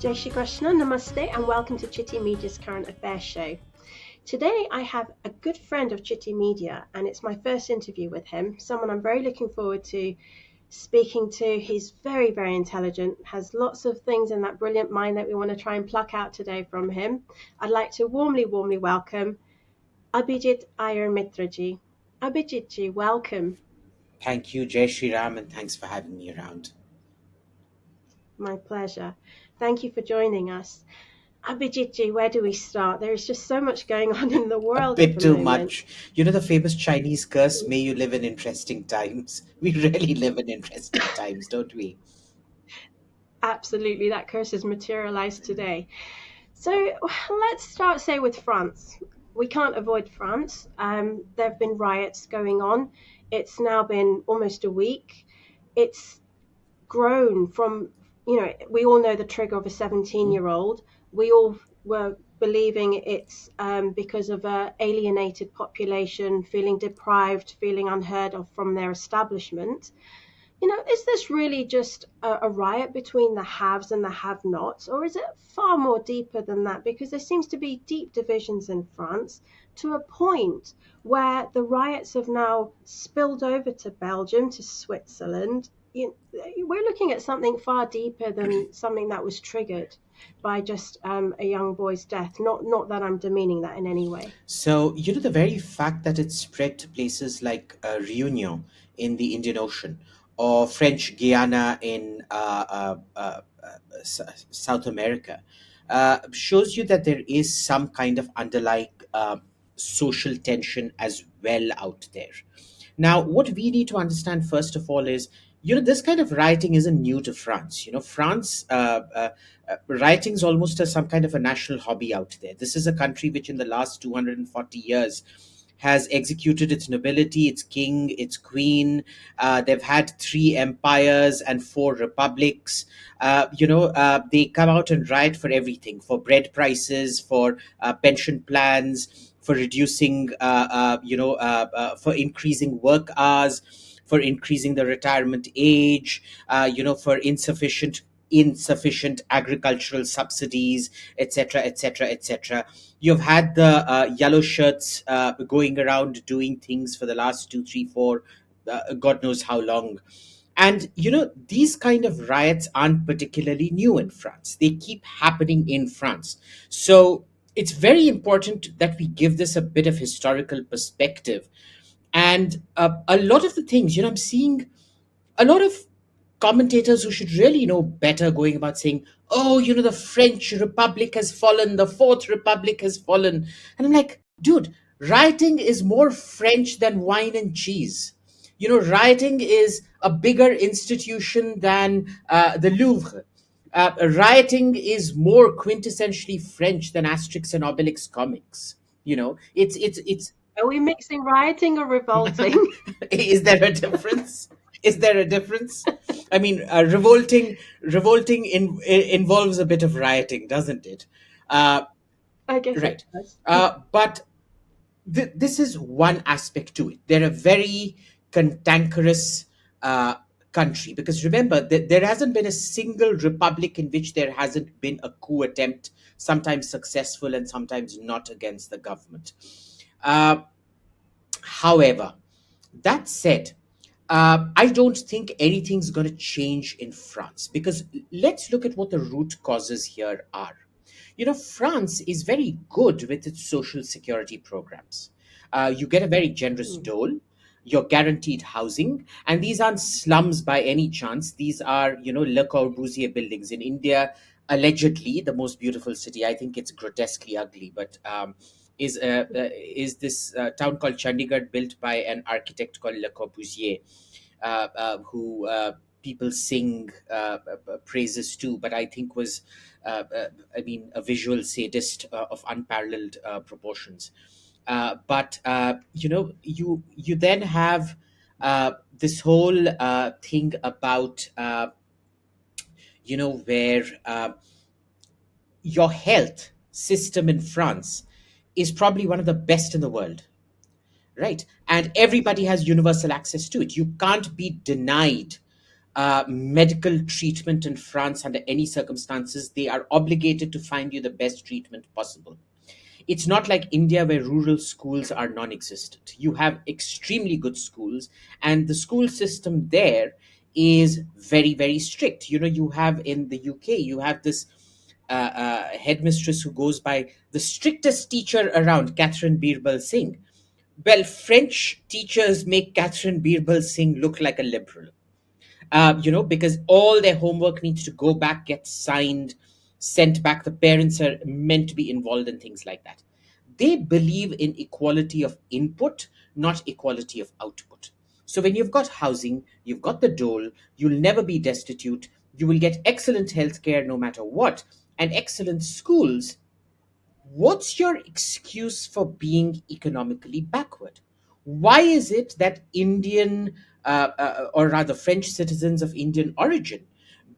Jai Shri Krishna, Namaste, and welcome to Citti Media's Current Affairs Show. Today I have a good friend of Citti Media, and it's my first interview with him, someone I'm very looking forward to speaking to. He's very, very intelligent, has lots of things in that brilliant mind that we want to try and pluck out today from him. I'd like to warmly welcome Abhijit Iyer-Mitra ji. Abhijit ji, welcome. Thank you, Jai Shri Ram, and thanks for having me around. My pleasure. Thank you for joining us. Abhijit ji, where do we start? There is just so much going on in the world A at bit the too moment. much. You know the famous Chinese curse, may you live in interesting times. We really live in interesting times, don't we? Absolutely, that curse has materialized today. So let's start, say, with France. We can't avoid France. There have been riots going on. It's now been almost a week. It's grown from, we all know the trigger of a 17-year-old. We all were believing it's because of an alienated population, feeling deprived, feeling unheard of from their establishment. Is this really just a riot between the haves and the have-nots, or is it far more deeper than that? Because there seems to be deep divisions in France to a point where the riots have now spilled over to Belgium, to Switzerland. We're looking at something far deeper than something that was triggered by just a young boy's death. Not that I'm demeaning that in any way. So, you know, the very fact that it spread to places like Réunion in the Indian Ocean or French Guiana in South America shows you that there is some kind of underlying social tension as well out there. Now, what we need to understand first of all is, you know, this kind of rioting isn't new to France. You know, France rioting is almost some kind of a national hobby out there. This is a country which, in the last 240 years, has executed its nobility, its king, its queen. They've had three empires and four republics. They come out and riot for everything: for bread prices, for pension plans, for reducing, for increasing work hours, for increasing the retirement age, for insufficient agricultural subsidies, etc., etc., etc. You've had the yellow shirts going around doing things for the last 2, 3, 4, God knows how long. And you know, these kind of riots aren't particularly new in France. They keep happening in France. So it's very important that we give this a bit of historical perspective. And a lot of the things, you know, I'm seeing a lot of commentators who should really know better going about saying, oh, you know, the French Republic has fallen, the Fourth Republic has fallen. And I'm like, dude, rioting is more French than wine and cheese. You know, rioting is a bigger institution than the Louvre. Rioting is more quintessentially French than Asterix and Obelix comics. You know, it's. Are we mixing rioting or revolting? Is there a difference? Is there a difference? I mean, revolting involves a bit of rioting, doesn't it? Uh, I guess it right. does. But this is one aspect to it. They're a very cantankerous uh, country, because remember that there hasn't been a single republic in which there hasn't been a coup attempt, sometimes successful and sometimes not, against the government. Uh, However, that said, I don't think anything's going to change in France, because let's look at what the root causes here are. You know, France is very good with its social security programs. You get a very generous Mm. dole. You're guaranteed housing, and these aren't slums by any chance. These are, you know, Le Corbusier buildings in India, allegedly the most beautiful city. I think it's grotesquely ugly, but is this town called Chandigarh, built by an architect called Le Corbusier, who people sing praises to, but I think was, I mean, a visual sadist of unparalleled proportions. You then have this whole thing about, where your health system in France is probably one of the best in the world, right? And Yes. everybody has universal access to it. You can't be denied medical treatment in France under any circumstances, they are obligated to find you the best treatment possible. It's not like India where rural schools are non existent. You have extremely good schools, and the school system there is very, very strict. You know, you have in the UK, you have this headmistress who goes by the strictest teacher around, Catherine Birbal Singh. Well, French teachers make Catherine Birbal Singh look like a liberal, because all their homework needs to go back, get signed, sent back. The parents are meant to be involved in things like that. They believe in equality of input, not equality of output. So when you've got housing, you've got the dole, you'll never be destitute, you will get excellent healthcare no matter what, and excellent schools. What's your excuse for being economically backward? Why is it that Indian, or rather French citizens of Indian origin,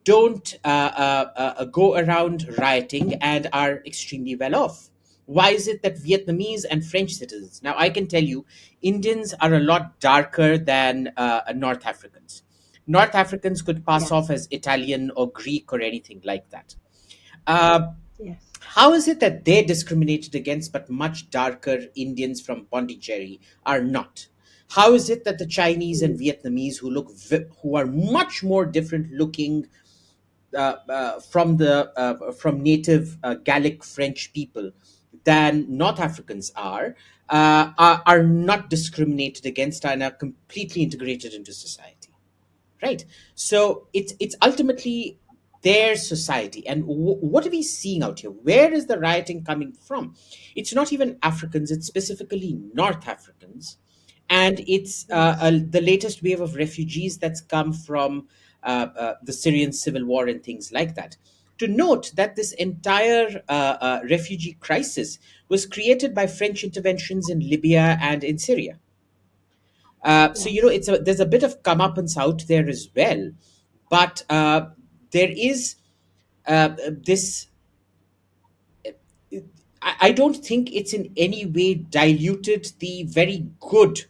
don't go around rioting and are extremely well off? Why is it that Vietnamese and French citizens? Now, I can tell you, Indians are a lot darker than North Africans. North Africans could pass off Yes. as Italian or Greek or anything like that. Uh, Yes. how is it that they're discriminated against, but much darker Indians from Pondicherry are not? How is it that the Chinese and Mm. Vietnamese, who are much more different looking from native Gallic French people than North Africans are not discriminated against and are completely integrated into society? Right. So it's ultimately their society. And what are we seeing out here? Where is the rioting coming from? It's not even Africans, it's specifically North Africans. And it's Yes. the latest wave of refugees that's come from the Syrian civil war and things like that. To note that this entire refugee crisis was created by French interventions in Libya and in Syria. So Yes. there's a bit of comeuppance out there as well, but there is this. I don't think it's in any way diluted the very good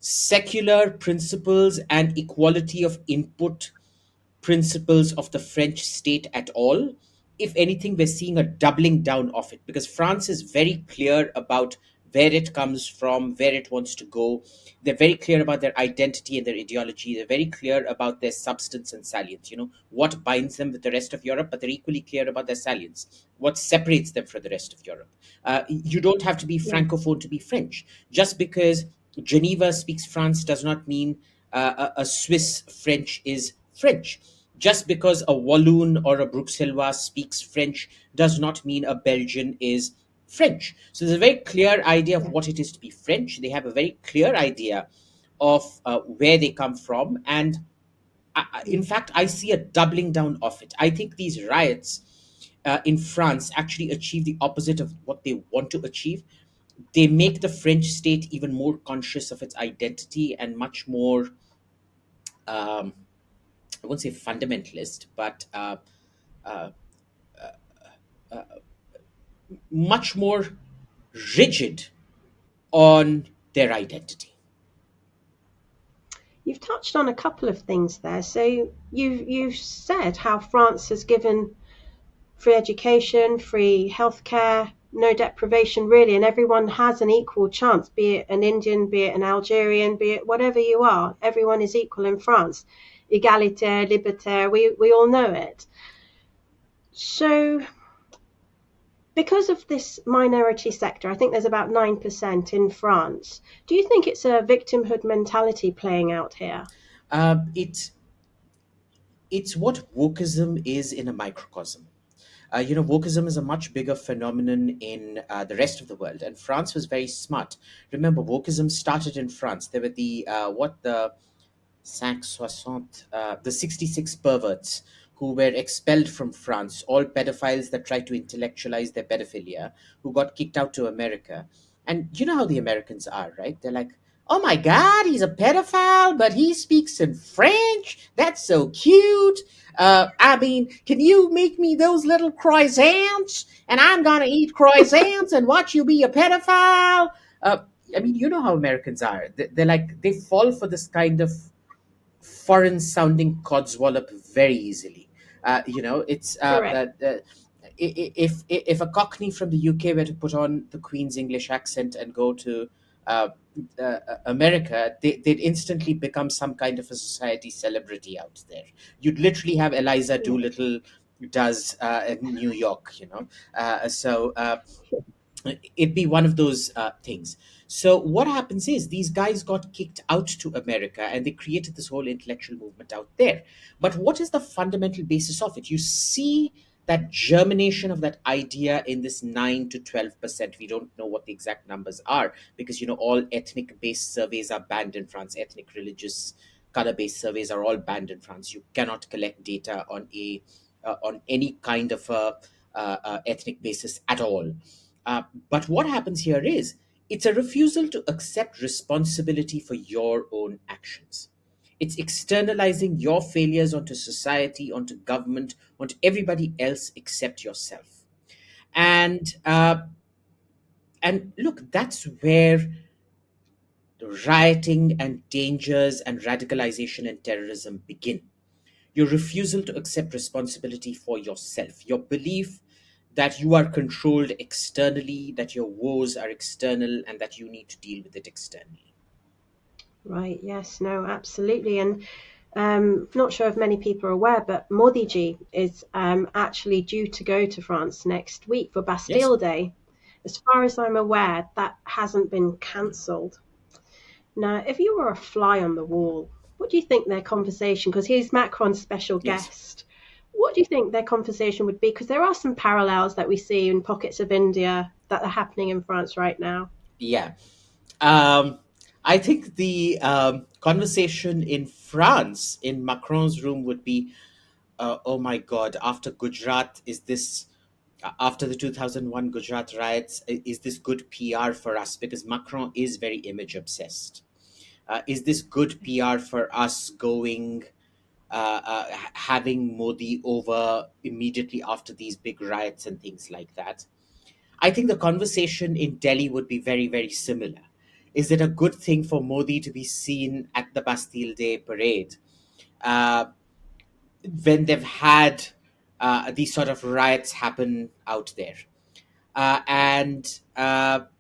secular principles and equality of input principles of the French state at all. If anything, we're seeing a doubling down of it because France is very clear about where it comes from, where it wants to go. They're very clear about their identity and their ideology. They're very clear about their substance and salience, what binds them with the rest of Europe, but they're equally clear about their salience, what separates them from the rest of Europe. You don't have to be Yes. Francophone to be French. Just because Geneva speaks France does not mean a Swiss French is French. Just because a Walloon or a Bruxellois speaks French does not mean a Belgian is French. So there's a very clear idea of what Yes. it is to be French. They have a very clear idea of where they come from. And in Mm. fact, I see a doubling down of it. I think these riots in France actually achieve the opposite of what they want to achieve. They make the French state even more conscious of its identity and much more, um, I won't say fundamentalist, but uh, much more rigid on their identity. You've touched on a couple of things there. So you've said how France has given free education, free healthcare, no deprivation really, and everyone has an equal chance, be it an Indian, be it an Algerian, be it whatever you are. Everyone is equal in France. Egalitaire, libertaire, we all know it. So because of this minority sector, I think there's about 9% in France. Do you think it's a victimhood mentality playing out here? It's what wokeism is in a microcosm. Wokeism is a much bigger phenomenon in the rest of the world, and France was very smart. Remember, wokeism started in France. There were the 560, the 66 perverts who were expelled from France, all pedophiles that tried to intellectualize their pedophilia, who got kicked out to America. And you know how the Americans are, right? They're like, oh my God, he's a pedophile, but he speaks in French. That's so cute. I mean, can you make me those little croissants? And I'm going to eat croissants and watch you be a pedophile. Uh, I mean, you know how Americans are. They're like, they fall for this kind of foreign sounding codswallop very easily. It's Correct. if a Cockney from the UK were to put on the Queen's English accent and go to uh, America, they'd instantly become some kind of a society celebrity out there. You'd literally have Eliza Yeah. Doolittle does in New York, it'd be one of those things. So what happens is these guys got kicked out to America and they created this whole intellectual movement out there. But what is the fundamental basis of it? You see that germination of that idea in this 9 to 12%. We don't know what the exact numbers are because all ethnic based surveys are banned in France. Ethnic, religious, color based surveys are all banned in France. You cannot collect data on any kind of a ethnic basis at all. But what happens here is it's a refusal to accept responsibility for your own actions. It's externalizing your failures onto society, onto government, onto everybody else except yourself. And look, that's where rioting and dangers and radicalization and terrorism begin. Your refusal to accept responsibility for yourself, your belief that you are controlled externally, that your woes are external, and that you need to deal with it externally. Right. Yes. No. Absolutely. And not sure if many people are aware, but Modi ji is actually due to go to France next week for Yes. Bastille Day. As far as I'm aware, that hasn't been cancelled. Now, if you were a fly on the wall, what do you think their conversation? Because he's Macron's special Yes. guest. What do you think their conversation would be? Because there are some parallels that we see in pockets of India that are happening in France right now. Yeah. Um, I think the conversation in France, in Macron's room, would be oh my God, after Gujarat, after the 2001 Gujarat riots, is this good PR for us? Because Macron is very image obsessed. Is this good PR for us going, having Modi over immediately after these big riots and things like that? I think the conversation in Delhi would be very, very similar. Is it a good thing for Modi to be seen at the Bastille Day parade uh, when they've had these sort of riots happen out there? And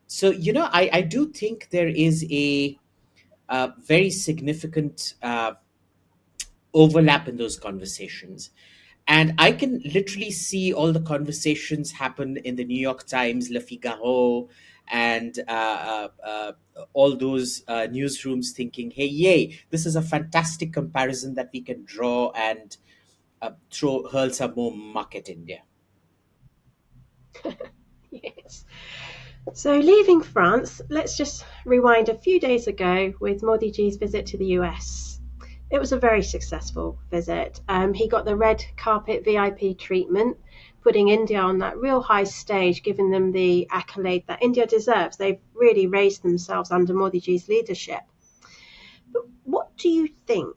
so, I do think there is a very significant overlap in those conversations. And I can literally see all the conversations happen in the New York Times, Le Figaro, and all those newsrooms thinking, hey, yay, this is a fantastic comparison that we can draw and hurl some more muck at India. Yes. So, leaving France, let's just rewind a few days ago with Modi ji's visit to the US. It was a very successful visit. He got the red carpet VIP treatment, putting India on that real high stage, giving them the accolade that India deserves. They've really raised themselves under Modi ji's leadership. But what do you think?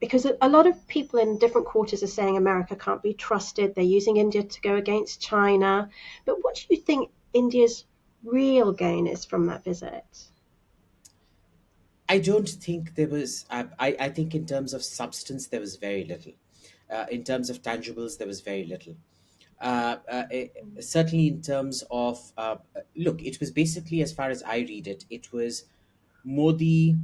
Because a lot of people in different quarters are saying America can't be trusted. They're using India to go against China. But what do you think India's real gain is from that visit? I don't think there was, I think in terms of substance, there was very little. In terms of tangibles, there was very little. Certainly in terms of look, it was basically, as far as I read it, it was Modi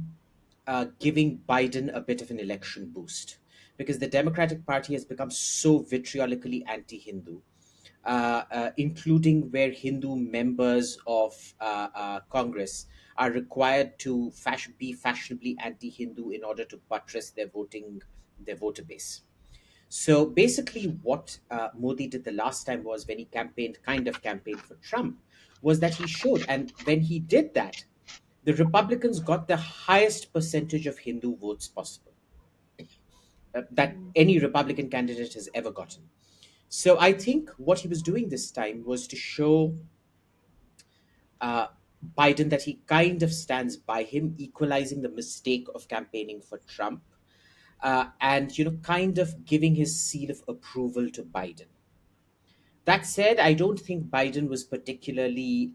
giving Biden a bit of an election boost because the Democratic Party has become so vitriolically anti-Hindu, including where Hindu members of Congress are required to be fashionably anti-Hindu in order to buttress their voter base. So basically, what Modi did the last time was when he campaigned for Trump, was that he showed, and when he did that, the Republicans got the highest percentage of Hindu votes possible that any Republican candidate has ever gotten. So I think what he was doing this time was to show uh, Biden that he kind of stands by him, equalizing the mistake of campaigning for Trump, and kind of giving his seal of approval to Biden. That said, I don't think Biden was particularly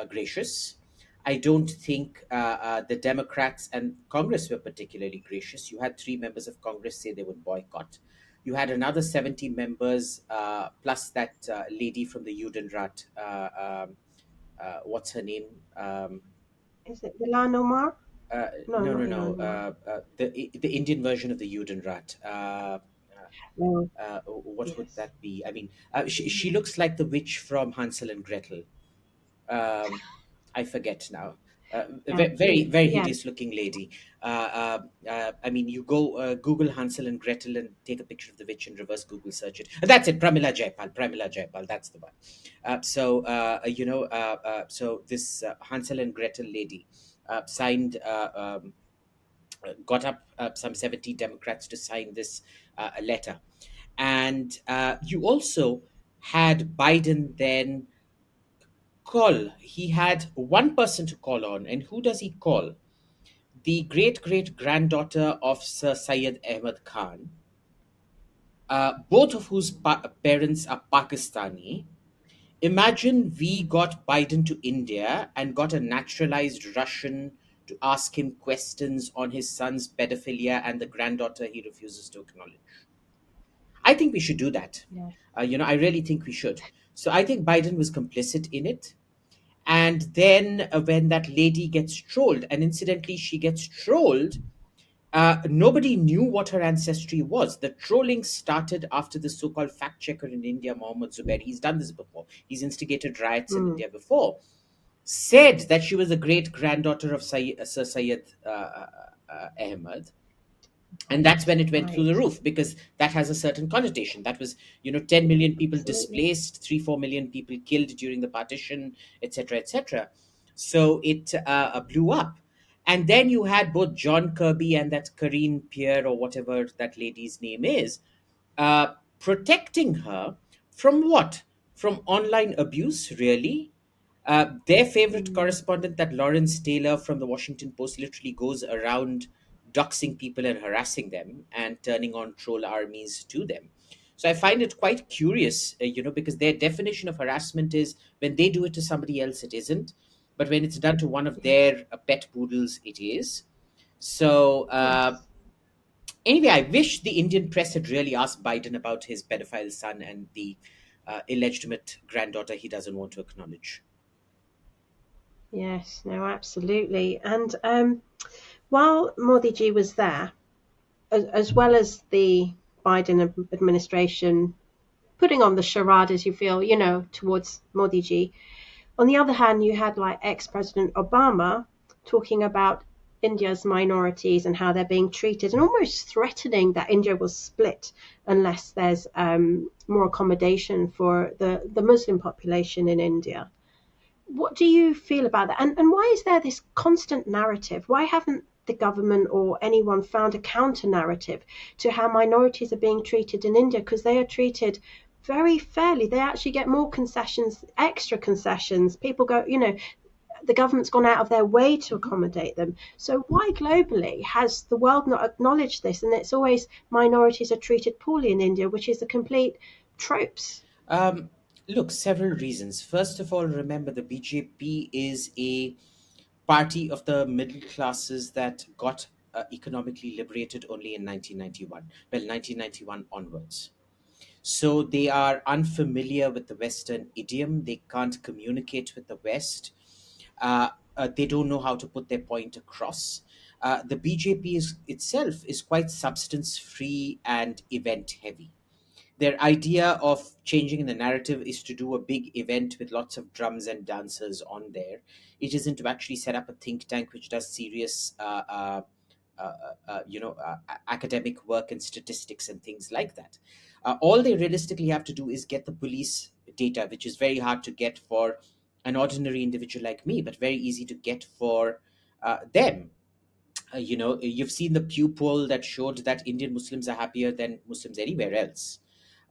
gracious. I don't think the Democrats and Congress were particularly gracious. You had three members of Congress say they would boycott. You had another 70 members, plus that lady from the Judenrat. What's her name? Is it Ilan Omar? No, No, not no, no. Ilan Omar. The Indian version of the Judenrat. No. What would Yes. that be? I mean, she looks like the witch from Hansel and Gretel. Um, I forget now. Yeah. Very, very Yeah. hideous looking lady. I mean, you go Google Hansel and Gretel and take a picture of the witch and reverse Google search it. And that's it, Pramila Jaipal. Pramila Jaipal, that's the one. So this Hansel and Gretel lady signed, got up some 70 Democrats to sign this letter. And you also had Biden then call. He had one person to call on. And who does he call? The great great granddaughter of Sir Syed Ahmad Khan, both of whose parents are Pakistani. Imagine we got Biden to India and got a naturalized Russian to ask him questions on his son's pedophilia and the granddaughter he refuses to acknowledge. I think we should do that. Yes. I really think we should. So I think Biden was complicit in it. And then when that lady gets trolled, and incidentally, she gets trolled, nobody knew what her ancestry was. The trolling started after the so called fact checker in India, Mohammed Zubair. He's done this before, he's instigated riots in Mm. India before. Said that she was a great granddaughter of Sir Syed Ahmad, and that's Right. when it went through the Right. roof, because that has a certain connotation. That was 10 million people Absolutely. displaced, 3-4 million people killed during the partition, etc., etc. So it blew up. And then you had both John Kirby and that Karine Pierre, or whatever that lady's name is, protecting her from what? From online abuse, really? Their favorite Mm. correspondent, that Lawrence Taylor from the Washington Post, literally goes around doxing people and harassing them and turning on troll armies to them. So I find it quite curious, because their definition of harassment is when they do it to somebody else, it isn't. But when it's done to one of Yes. their pet poodles, it is. So, Yes. anyway, I wish the Indian press had really asked Biden about his pedophile son and the illegitimate granddaughter he doesn't want to acknowledge. Yes. No, absolutely. And while Modi ji was there, as well as the Biden administration putting on the charade, as you feel, towards Modi ji, on the other hand, you had like ex-President Obama talking about India's minorities and how they're being treated, and almost threatening that India will split unless there's more accommodation for the Muslim population in India. What do you feel about that? And why is there this constant narrative? Why haven't the government or anyone found a counter narrative to how minorities are being treated in India? Because they are treated very fairly. They actually get more concessions, extra concessions. People go, the government's gone out of their way to accommodate them. So why globally has the world not acknowledged this? And it's always minorities are treated poorly in India, which is a complete tropes. Um, Look, several reasons. First of all, remember the BJP is a party of the middle classes that got economically liberated only in 1991. Well, 1991 onwards. So they are unfamiliar with the Western idiom. They can't communicate with the West. They don't know how to put their point across. The BJP itself is quite substance free and event heavy. Their idea of changing the narrative is to do a big event with lots of drums and dancers on there. It isn't to actually set up a think tank which does serious academic work and statistics and things like that. All they realistically have to do is get the police data, which is very hard to get for an ordinary individual like me, but very easy to get for them. You've seen the Pew poll that showed that Indian Muslims are happier than Muslims anywhere else,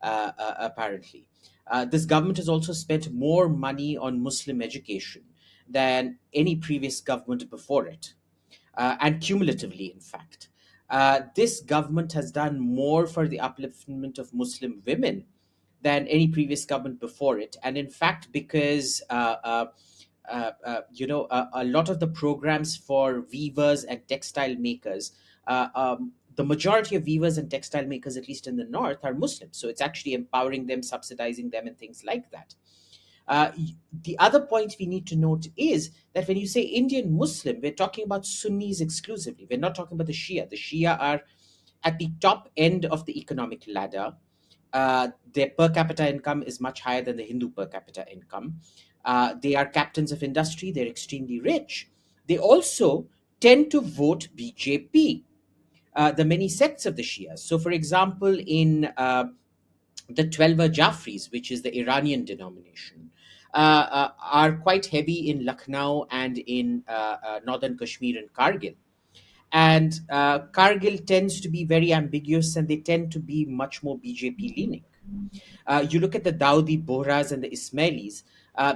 apparently. This government has also spent more money on Muslim education than any previous government before it, and cumulatively, in fact. This government has done more for the upliftment of Muslim women than any previous government before it. And in fact, because a lot of the programs for weavers and textile makers, the majority of weavers and textile makers, at least in the north, are Muslims. So it's actually empowering them, subsidizing them, and things like that. The other point we need to note is that when you say Indian Muslim, we're talking about Sunnis exclusively. We're not talking about the Shia. The Shia are at the top end of the economic ladder. Their per capita income is much higher than the Hindu per capita income. They are captains of industry. They're extremely rich. They also tend to vote BJP, the many sects of the Shias. So, for example, in the Twelver Jafris, which is the Iranian denomination, are quite heavy in Lucknow and in northern Kashmir and Kargil. And Kargil tends to be very ambiguous, and they tend to be much more BJP leaning. You look at the Dawoodi Bohras and the Ismailis,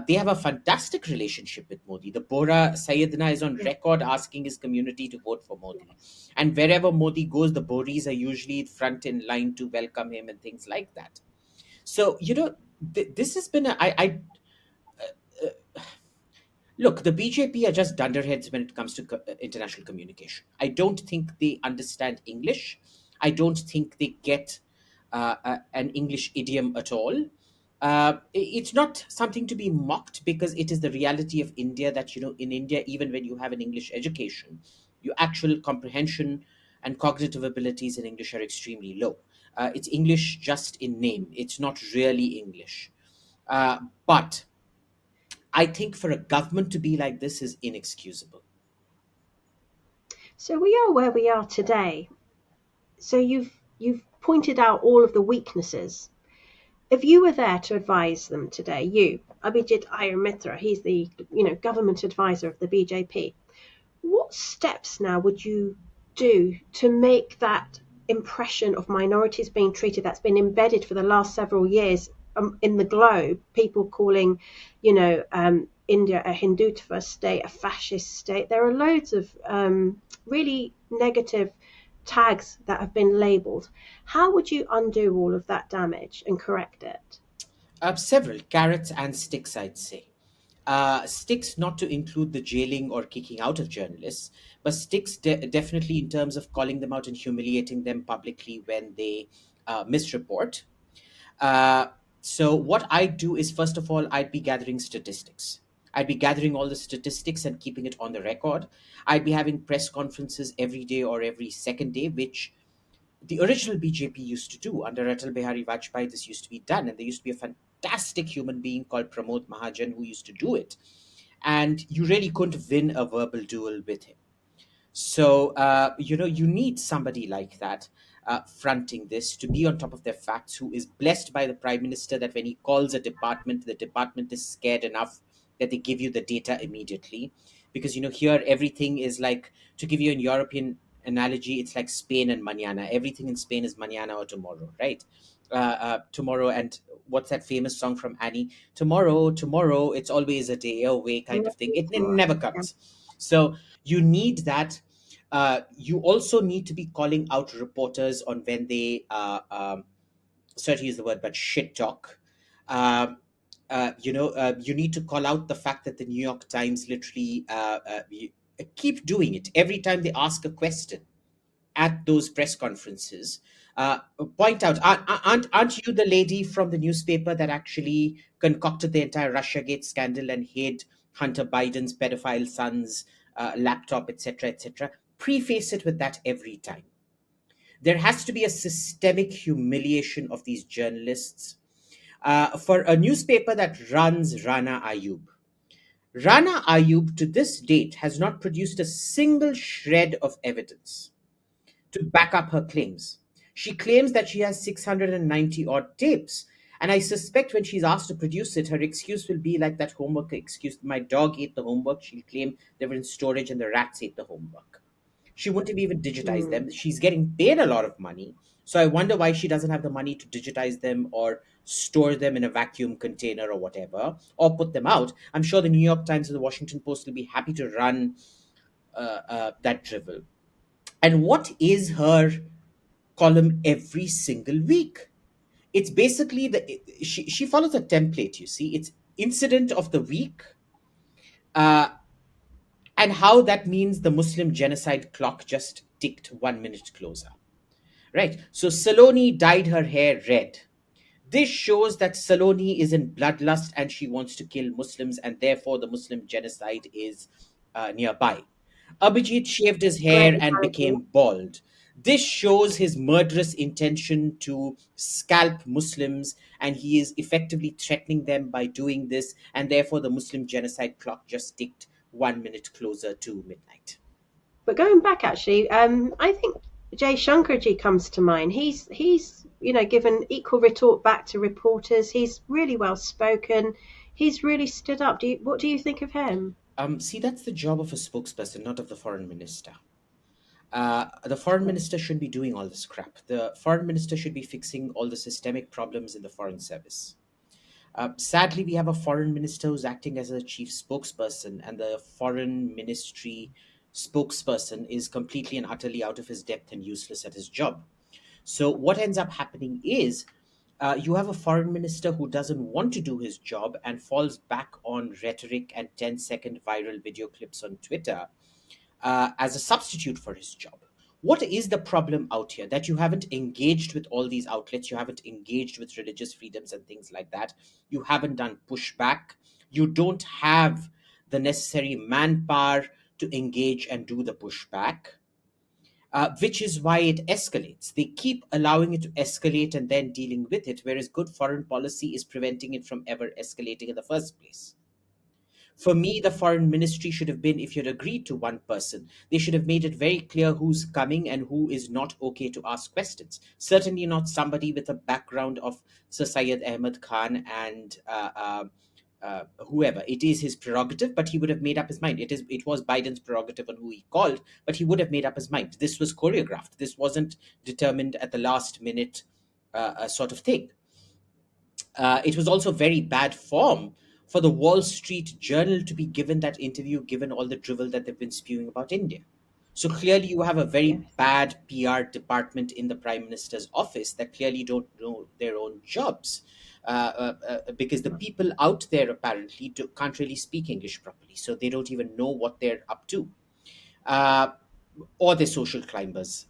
they have a fantastic relationship with Modi. The Bohra Sayyidina is on Yeah. record asking his community to vote for Modi. Yes. And wherever Modi goes, the Bohris are usually front in line to welcome him and things like that. So, this has been look, the BJP are just dunderheads when it comes to international communication. I don't think they understand English. I don't think they get an English idiom at all. It's not something to be mocked because it is the reality of India that, in India, even when you have an English education, your actual comprehension and cognitive abilities in English are extremely low. It's English just in name, it's not really English. But I think for a government to be like this is inexcusable. So we are where we are today. So you've pointed out all of the weaknesses. If you were there to advise them today, you, Abhijit Iyer-Mitra, he's the government advisor of the BJP. What steps now would you do to make that impression of minorities being treated that's been embedded for the last several years in the globe? People calling, India a Hindutva state, a fascist state. There are loads of really negative tags that have been labeled. How would you undo all of that damage and correct it? Several carrots and sticks, I'd say. Sticks not to include the jailing or kicking out of journalists, but sticks definitely in terms of calling them out and humiliating them publicly when they misreport. Uh, so what I'd do is, first of all, I'd be gathering statistics. I'd be gathering all the statistics and keeping it on the record. I'd be having press conferences every day or every second day, which the original BJP used to do under Atal Bihari Vajpayee. This used to be done, and there used to be a fantastic human being called Pramod Mahajan who used to do it. And you really couldn't win a verbal duel with him. So, you need somebody like that fronting this to be on top of their facts, who is blessed by the prime minister that when he calls a department, the department is scared enough that they give you the data immediately. Because, here everything is like, to give you an European analogy, it's like Spain and mañana. Everything in Spain is mañana or tomorrow, right? Tomorrow, and what's that famous song from Annie? Tomorrow, tomorrow, it's always a day away kind of thing. It never Yeah. comes. So, you need that. You also need to be calling out reporters on when they, sorry to use the word, but shit talk. Um, you need to call out the fact that the New York Times literally keep doing it every time they ask a question at those press conferences. Uh, Point out, aren't you the lady from the newspaper that actually concocted the entire Russiagate scandal and hid Hunter Biden's pedophile son's laptop, etc., etc.? Preface it with that every time. There has to be a systemic humiliation of these journalists. For a newspaper that runs Rana Ayub, Rana Ayub to this date has not produced a single shred of evidence to back up her claims. She claims that she has 690 odd tapes. And I suspect when she's asked to produce it, her excuse will be like that homework excuse: my dog ate the homework. She'll claim they were in storage and the rats ate the homework. She wouldn't have even digitized Mm. them. She's getting paid a lot of money. So I wonder why she doesn't have the money to digitize them or store them in a vacuum container or whatever, or put them out. I'm sure the New York Times or the Washington Post will be happy to run that drivel. And what is her column every single week? It's basically she follows a template, you see. It's incident of the week, uh, and how that means the Muslim genocide clock just ticked 1 minute closer. Right. So Saloni dyed her hair red. This shows that Saloni is in bloodlust and she wants to kill Muslims, and therefore the Muslim genocide is nearby. Abhijit shaved his Great hair and analogy. became bald. This shows his murderous intention to scalp Muslims, and he is effectively threatening them by doing this, and therefore the Muslim genocide clock just ticked 1 minute closer to midnight. But going back, actually, I think Jay Shankarji comes to mind. He's given equal retort back to reporters. He's really well spoken. He's really stood up. What do you think of him? See, that's the job of a spokesperson, not of the foreign minister. The foreign minister shouldn't be doing all this crap. The foreign minister should be fixing all the systemic problems in the foreign service. Sadly, we have a foreign minister who's acting as a chief spokesperson, and the foreign ministry spokesperson is completely and utterly out of his depth and useless at his job. So, what ends up happening is you have a foreign minister who doesn't want to do his job and falls back on rhetoric and 10-second viral video clips on Twitter as a substitute for his job. What is the problem out here? That you haven't engaged with all these outlets, you haven't engaged with religious freedoms and things like that, you haven't done pushback, you don't have the necessary manpower to engage and do the pushback. Which is why it escalates. They keep allowing it to escalate and then dealing with it, whereas good foreign policy is preventing it from ever escalating in the first place. For me, the foreign ministry should have been, if you'd agreed to one person, they should have made it very clear who's coming and who is not okay to ask questions. Certainly not somebody with a background of Sir Syed Ahmed Khan and whoever. It is his prerogative, but he would have made up his mind. It was Biden's prerogative on who he called, but he would have made up his mind. This was choreographed. This wasn't determined at the last minute sort of thing. It was also very bad form for the Wall Street Journal to be given that interview, given all the drivel that they've been spewing about India. So clearly, you have a very Yes. bad PR department in the Prime Minister's office that clearly don't know their own jobs. Because the people out there apparently can't really speak English properly, so they don't even know what they're up to. Uh, or they're social climbers,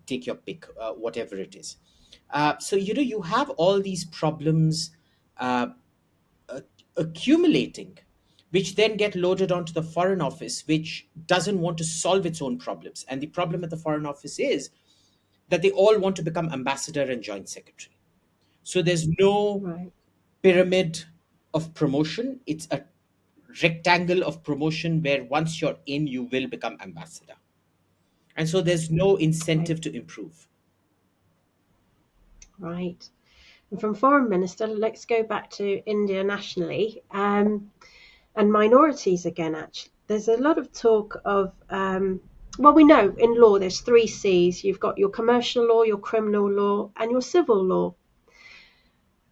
take your pick, whatever it is. So, you have all these problems uh, uh, accumulating, which then get loaded onto the Foreign Office, which doesn't want to solve its own problems. And the problem at the Foreign Office is that they all want to become ambassador and joint secretary. So there's no Right. pyramid of promotion. It's a rectangle of promotion where once you're in, you will become ambassador. And so there's no Okay. incentive to improve. Right. And from foreign minister, let's go back to India nationally, and minorities again. Actually, there's a lot of talk of. Well, we know in law there's three C's. You've got your commercial law, your criminal law, and your civil law.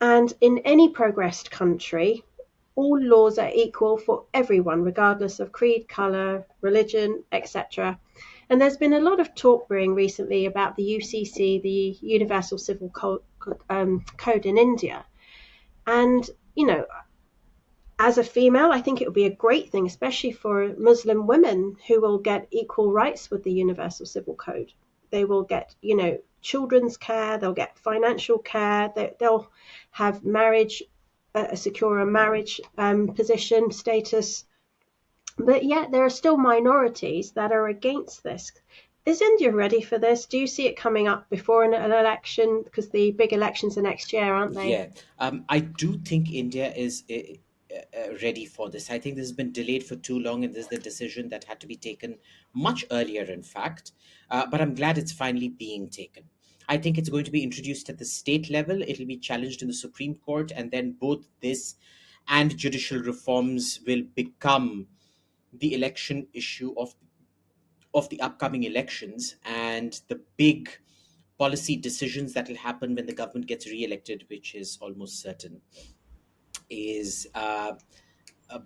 And in any progressed country, all laws are equal for everyone, regardless of creed, colour, religion, etc. And there's been a lot of talk brewing recently about the UCC, the Universal Civil Code in India. And, as a female, I think it would be a great thing, especially for Muslim women who will get equal rights with the Universal Civil Code. They will get, children's care, they'll get financial care, they'll have marriage, a secure marriage position, status. But yet there are still minorities that are against this. Is India ready for this? Do you see it coming up before an election? Because the big elections are next year, aren't they? Yeah, I do think India is ready for this. I think this has been delayed for too long, and this is the decision that had to be taken much earlier, in fact. But I'm glad it's finally being taken. I think it's going to be introduced at the state level, it'll be challenged in the Supreme Court, and then both this and judicial reforms will become the election issue of the upcoming elections and the big policy decisions that will happen when the government gets re-elected, which is almost certain, is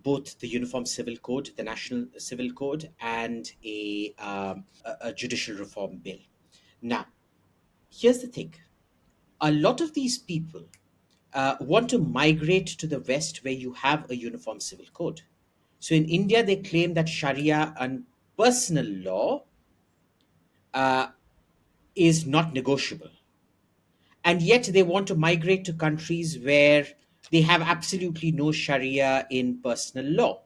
both the Uniform Civil Code, the National Civil Code, and a judicial reform bill. Now, here's the thing: a lot of these people want to migrate to the West, where you have a Uniform Civil Code. So in India, they claim that Sharia and personal law uh, is not negotiable. And yet they want to migrate to countries where they have absolutely no Sharia in personal law.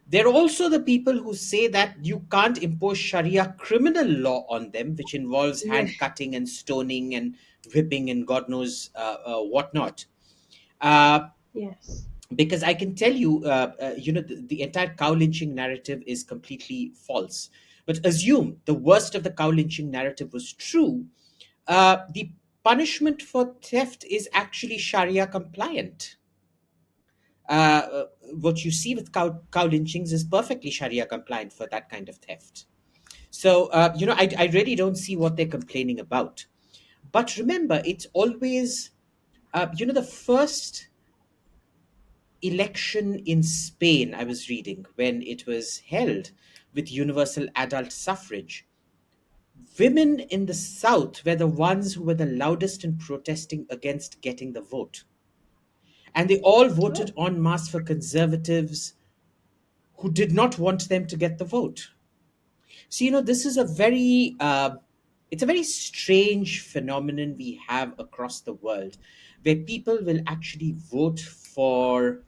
They're also the people who say that you can't impose Sharia criminal law on them, which involves Yeah. hand cutting and stoning and whipping and God knows whatnot. Uh, Yes. because I can tell you, the entire cow lynching narrative is completely false. But assume the worst of the cow lynching narrative was true. The punishment for theft is actually Sharia compliant. What you see with cow lynchings is perfectly Sharia compliant for that kind of theft. So, I really don't see what they're complaining about. But remember, it's always, the first election in Spain, I was reading, when it was held with universal adult suffrage, women in the South were the ones who were the loudest in protesting against getting the vote. And they all voted Oh, en masse for conservatives who did not want them to get the vote. So, this is it's a very strange phenomenon we have across the world where people will actually vote for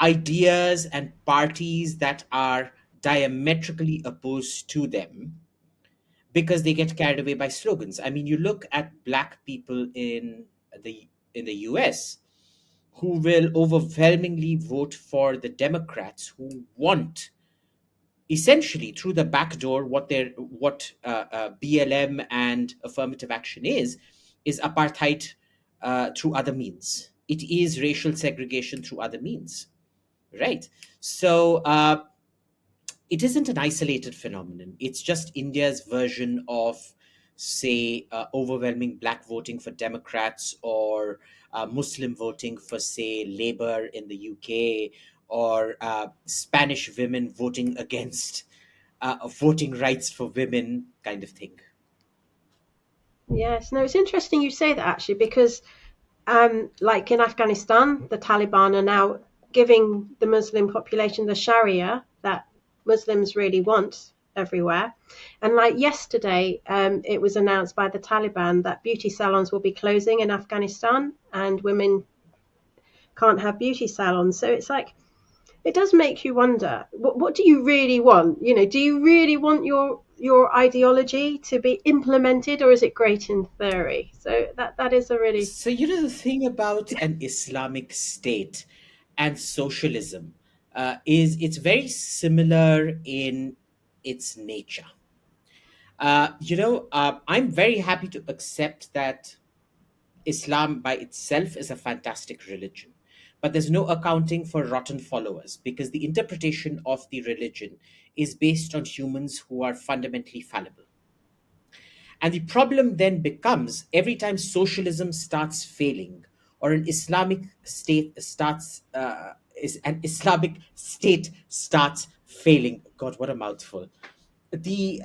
ideas and parties that are diametrically opposed to them because they get carried away by slogans. I mean, you look at black people the US who will overwhelmingly vote for the Democrats who want essentially through the back door what BLM and affirmative action is apartheid through other means. It is racial segregation through other means, right? So it isn't an isolated phenomenon. It's just India's version of, say, overwhelming black voting for Democrats or Muslim voting for, say, Labour in the UK, or Spanish women voting against voting rights for women, kind of thing. yes. No, it's interesting you say that actually because, like in Afghanistan, the Taliban are now giving the Muslim population the Sharia that Muslims really want everywhere. And like yesterday, it was announced by the Taliban that beauty salons will be closing in Afghanistan and women can't have beauty salons. So it's like, it does make you wonder, what do you really want? Do you really want your ideology to be implemented, or is it great in theory? So that is a really So, the thing about an Islamic state and socialism is it's very similar in its nature. I'm very happy to accept that Islam by itself is a fantastic religion. But there's no accounting for rotten followers because the interpretation of the religion is based on humans who are fundamentally fallible. And the problem then becomes every time socialism starts failing or an Islamic state starts failing. God, what a mouthful. The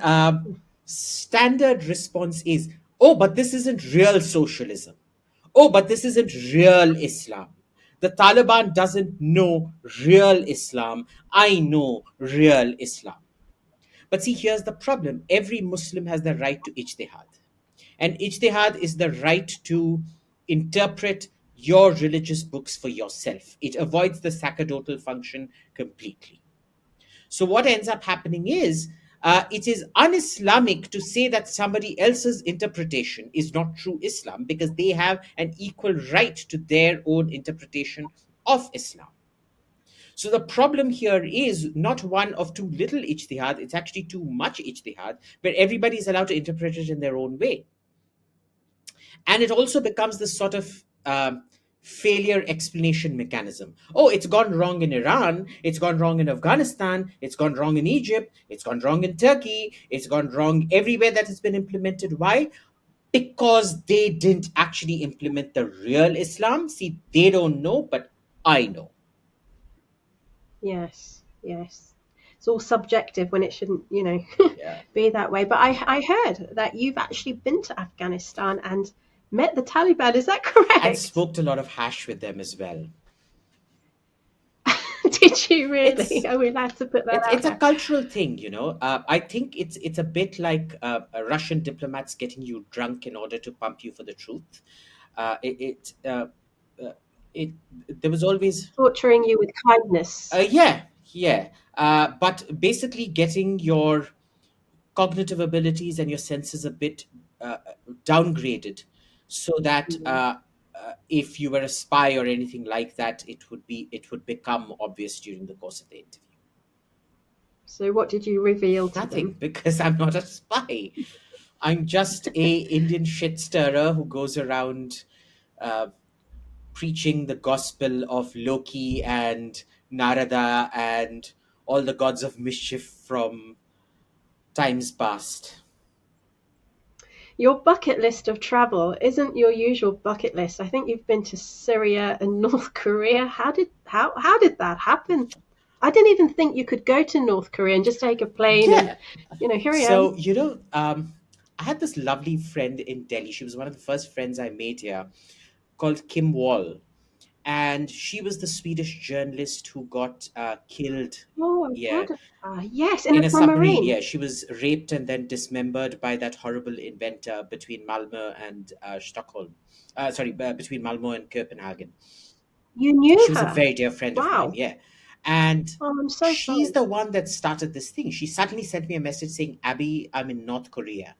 standard response is, oh, but this isn't real socialism. Oh, but this isn't real Islam. The Taliban doesn't know real Islam. I know real Islam. But see, here's the problem. Every Muslim has the right to ijtihad. And ijtihad is the right to interpret your religious books for yourself. It avoids the sacerdotal function completely. So what ends up happening is it is un-Islamic to say that somebody else's interpretation is not true Islam because they have an equal right to their own interpretation of Islam. So the problem here is not one of too little ijtihad, it's actually too much ijtihad, where everybody is allowed to interpret it in their own way. And it also becomes this sort of failure explanation mechanism. Oh, it's gone wrong in Iran, it's gone wrong in Afghanistan, it's gone wrong in Egypt, it's gone wrong in Turkey, it's gone wrong everywhere that it's been implemented. Why? Because they didn't actually implement the real Islam. See, they don't know, but I know. yes, yes. It's all subjective when it shouldn't, Yeah. be that way. But I heard that you've actually been to Afghanistan and met the Taliban. Is that And correct? smoked a lot of hash with them as well. Did you really? It's Are we allowed to put that out it's a there? cultural thing, you know. I think it's a bit like Russian diplomats getting you drunk in order to pump you for the truth. Uh, it, uh, uh, it there was always Torturing you with kindness. yeah, yeah, but basically getting your cognitive abilities and your senses a bit downgraded, so that Mm. if you were a spy or anything like that, it would become obvious during the course of the interview. So what did you reveal to Nothing, them? because I'm not a spy. I'm just a Indian shit stirrer who goes around uh, preaching the gospel of Loki and Narada and all the gods of mischief from times past. Your bucket list of travel isn't your usual bucket list. I think you've been to Syria and North Korea. How did that happen? I didn't even think you could go to North Korea and just take a plane and Yeah. here I So, am. I had this lovely friend in Delhi. She was one of the first friends I made here, called Kim Wall. And she was the Swedish journalist who got killed. Oh, I've Yeah, heard of her. Yes, in in a a submarine. submarine. Yeah, she was raped and then dismembered by that horrible inventor between Malmö and Stockholm. Sorry, between Malmö and Copenhagen. You knew She was a her. very dear friend of mine. Wow. Yeah, and Oh, I'm so she's sorry. the one that started this thing. She suddenly sent me a message saying, "Abby, I'm in North Korea."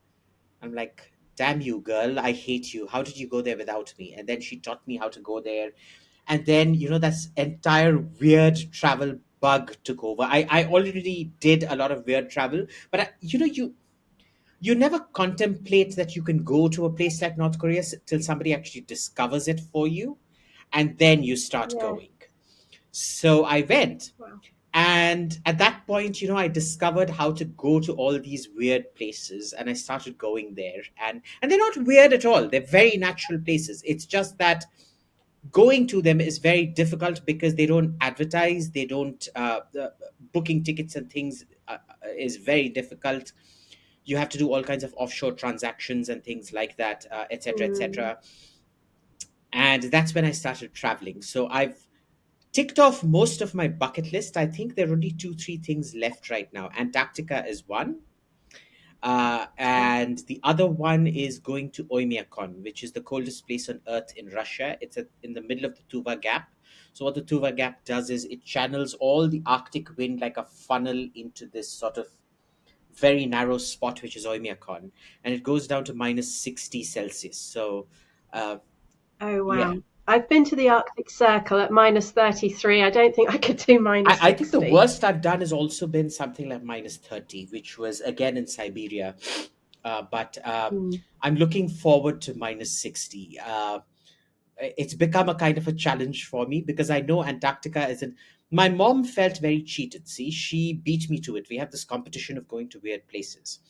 I'm like, "Damn you, girl! I hate you. How did you go there without me?" And then she taught me how to go there. And then, that's entire weird travel bug took over. I already did a lot of weird travel, but you never contemplate that you can go to a place like North Korea till somebody actually discovers it for you, and then you start Yeah. going. So I went, Wow. and at that point, I discovered how to go to all these weird places, and I started going there. And they're not weird at all. They're very natural places. It's just that going to them is very difficult because they don't advertise. They don't booking tickets and things is very difficult. You have to do all kinds of offshore transactions and things like that, etc., Mm. etc. And that's when I started traveling. So I've ticked off most of my bucket list. I think there are only two, three things left right now. Antarctica is one. Okay. And the other one is going to Oymyakon, which is the coldest place on Earth in Russia. It's in the middle of the Tuva Gap. So what the Tuva Gap does is it channels all the Arctic wind like a funnel into this sort of very narrow spot, which is Oymyakon, and it goes down to minus 60 Celsius. So, uh, Oh, yeah, wow. I've been to the Arctic Circle at minus 33. I don't think I could do minus I think the 60. worst I've done has also been something like minus 30, which was again in Siberia. But Mm. I'm looking forward to minus 60. It's become a kind of a challenge for me because I know Antarctica isn't. My mom felt very cheated. See, she beat me to it. We have this competition of going to weird places,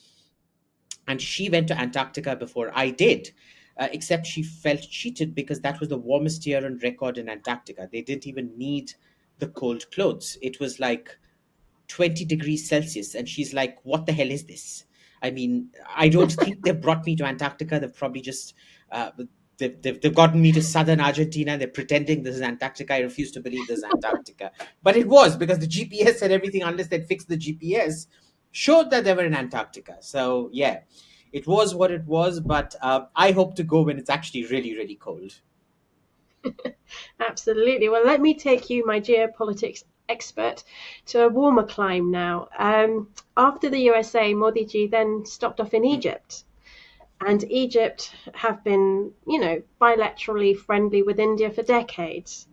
and she went to Antarctica before I did. Except she felt cheated because that was the warmest year on record in Antarctica. They didn't even need the cold clothes. It was like 20 degrees Celsius. And she's like, what the hell is this? I mean, I don't think they've brought me to Antarctica. They've probably just, uh, they've gotten me to southern Argentina. They're pretending this is Antarctica. I refuse to believe this is Antarctica. But it was because the GPS and everything, unless they'd fixed the GPS, showed that they were in Antarctica. So, yeah, it was what it was. But I hope to go when it's actually really, really cold. Absolutely. Well, let me take you, my geopolitics expert, to a warmer clime now. After the USA, Modi ji then stopped off in Mm, Egypt. And Egypt have been, bilaterally friendly with India for decades.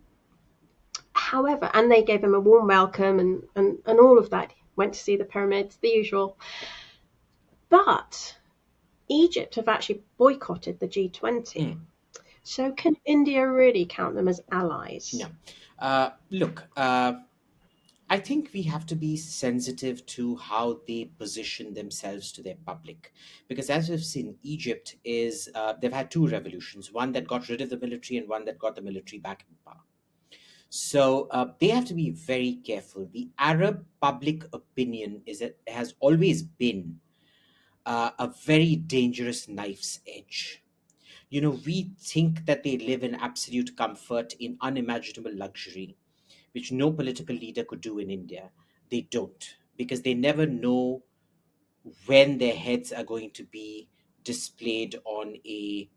However, and they gave him a warm welcome and all of that. Went to see the pyramids, the usual. But Egypt have actually boycotted the G20. mm. So can India really count them as allies? Yeah. Look, I think we have to be sensitive to how they position themselves to their public, because as we've seen, Egypt is they've had two revolutions: one that got rid of the military and one that got the military back in power. So they have to be very careful. The Arab public opinion has always been a very dangerous knife's edge. We think that they live in absolute comfort, in unimaginable luxury, which no political leader could do in India, they don't, because they never know when their heads are going to be displayed on a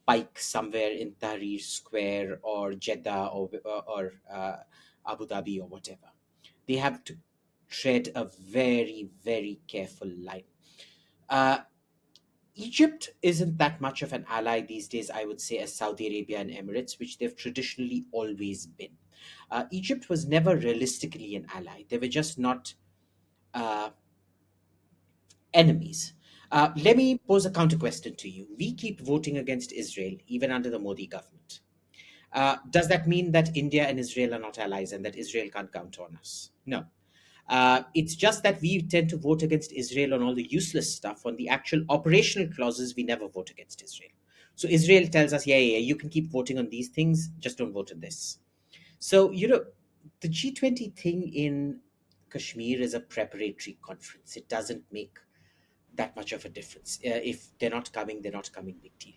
pike somewhere in Tahrir Square or Jeddah or Abu Dhabi or whatever. They have to tread a very, very careful line. Uh, Egypt isn't that much of an ally these days, I would say, as Saudi Arabia and Emirates, which they've traditionally always been. Egypt was never realistically an ally. They were just not uh, enemies. Let me pose a counter question to you. We keep voting against Israel, even under the Modi government. Does that mean that India and Israel are not allies and that Israel can't count on us? No. It's just that we tend to vote against Israel on all the useless stuff. On the actual operational clauses, we never vote against Israel. So Israel tells us, yeah, you can keep voting on these things, just don't vote on this. So, the G20 thing in Kashmir is a preparatory conference. It doesn't make that much of a difference. If they're not coming, they're not coming, big deal.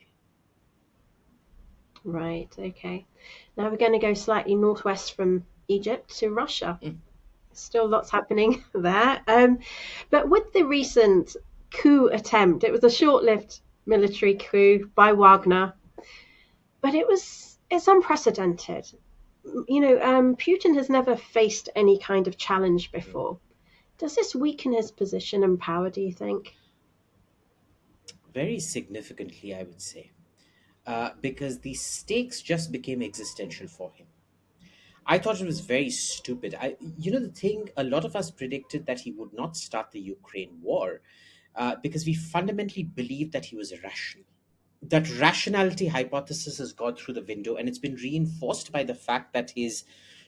Right, okay. Now we're going to go slightly northwest from Egypt to Russia. Mm. Still lots happening there. But with the recent coup attempt, it was a short-lived military coup by Wagner, but it's unprecedented. Putin has never faced any kind of challenge before. Does this weaken his position and power, do you think? Very significantly, I would say, because the stakes just became existential for him. I thought it was very stupid. The thing, a lot of us predicted that he would not start the Ukraine war because we fundamentally believed that he was irrational. That rationality hypothesis has gone through the window, and it's been reinforced by the fact that his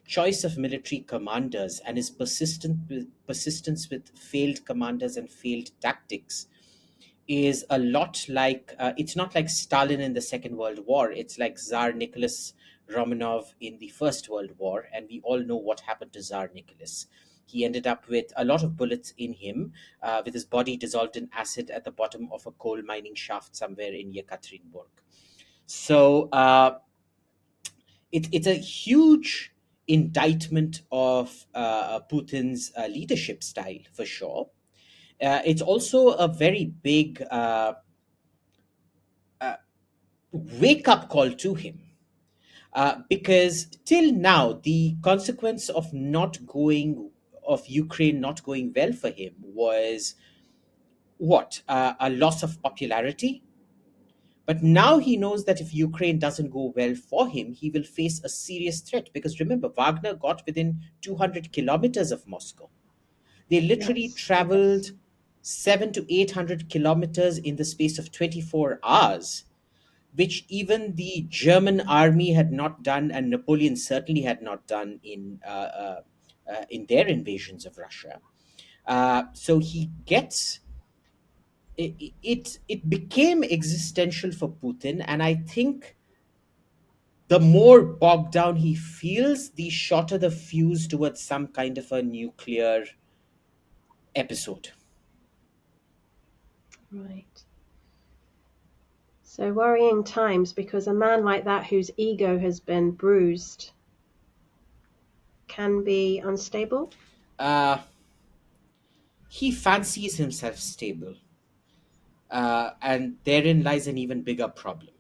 choice of military commanders and his persistence with failed commanders and failed tactics is a lot like it's not like Stalin in the Second World War. It's like Tsar Nicholas Romanov in the First World War, and we all know what happened to Tsar Nicholas. He ended up with a lot of bullets in him, with his body dissolved in acid at the bottom of a coal mining shaft somewhere in Yekaterinburg. So it's a huge indictment of Putin's leadership style, for sure. It's also a very big uh, wake up call to him. Because till now, the consequence of Ukraine not going well for him was what? A loss of popularity. But now he knows that if Ukraine doesn't go well for him, he will face a serious threat. Because remember, Wagner got within 200 kilometers of Moscow. They literally Yes, yes, traveled 700 to 800 kilometers in the space of 24 hours, which even the German army had not done, and Napoleon certainly had not done in their invasions of Russia. So he gets it became existential for Putin, and I think the more bogged down he feels, the shorter the fuse towards some kind of a nuclear episode. right. So worrying times because a man like that whose ego has been bruised can be unstable. Uh, he fancies himself stable, and therein lies an even bigger problem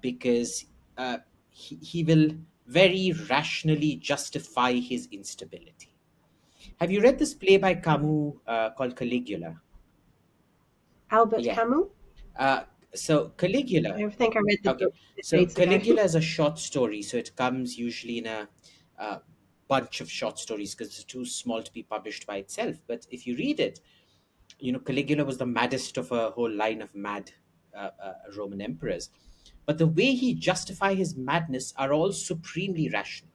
because he will very rationally justify his instability. Have you read this play by Camus called Caligula? Albert Yeah. Camus? Uh, so Caligula. I think I read the Okay. book So decades ago. Caligula is a short story. So it comes usually in a bunch of short stories because it's too small to be published by itself. But if you read it, Caligula was the maddest of a whole line of mad Roman emperors. But the way he justify his madness are all supremely rational.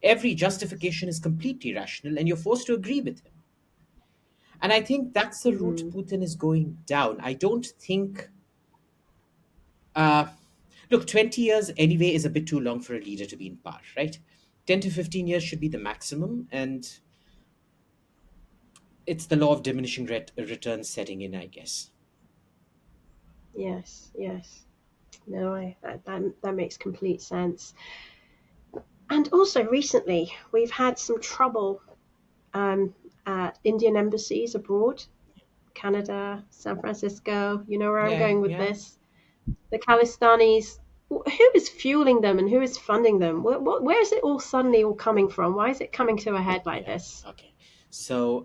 Every justification is completely rational, and you're forced to agree with him. And I think that's the route Mm, Putin is going down. I don't think. Uh, Look, 20 years anyway is a bit too long for a leader to be in power, right? 10 to 15 years should be the maximum, and it's the law of diminishing returns setting in, I guess. yes, yes. No, that makes complete sense. And also recently, we've had some trouble at Indian embassies abroad, Canada, San Francisco. You know where I'm Yeah, going with yeah. this. The Khalistanis, who is fueling them and who is funding them? Where is it all suddenly all coming from? Why is it coming to a head like Yeah. this? Okay. So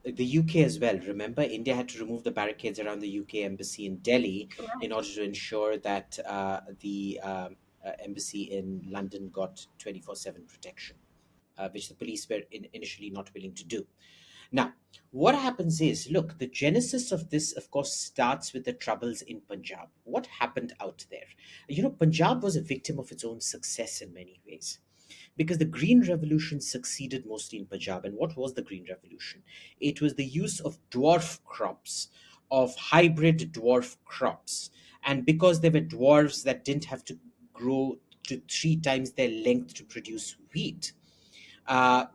the UK as well. Remember, India had to remove the barricades around the UK embassy in Delhi in Correct. order to ensure that the embassy in London got 24/7 protection, which the police were initially not willing to do. Now, what happens is, look, the genesis of this, of course, starts with the troubles in Punjab. What happened out there? Punjab was a victim of its own success in many ways because the Green Revolution succeeded mostly in Punjab. And what was the Green Revolution? It was the use of dwarf crops, of hybrid dwarf crops. And because they were dwarfs that didn't have to grow to three times their length to produce wheat,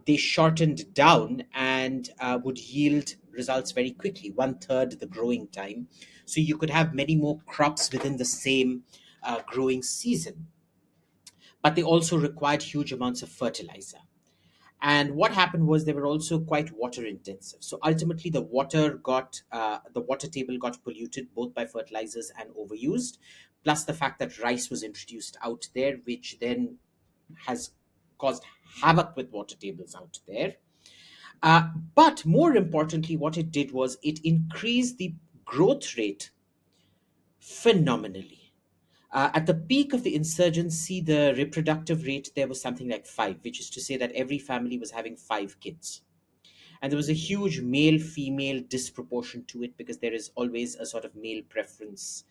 they shortened down and would yield results very quickly, one third the growing time. So you could have many more crops within the same growing season. But they also required huge amounts of fertilizer. And what happened was they were also quite water intensive. So ultimately, the water table got polluted both by fertilizers and overused, plus the fact that rice was introduced out there, which then has caused havoc with water tables out there. But more importantly, what it did was it increased the growth rate phenomenally. At the peak of the insurgency, the reproductive rate there was something like five, which is to say that every family was having five kids. And there was a huge male female disproportion to it because there is always a sort of male preference.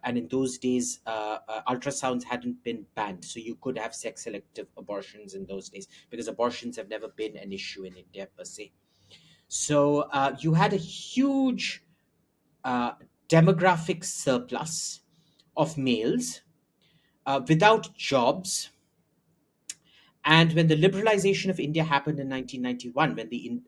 And in those days, ultrasounds hadn't been banned. So you could have sex selective abortions in those days because abortions have never been an issue in India per se. So you had a huge uh, demographic surplus of males without jobs. And when the liberalization of India happened in 1991, when the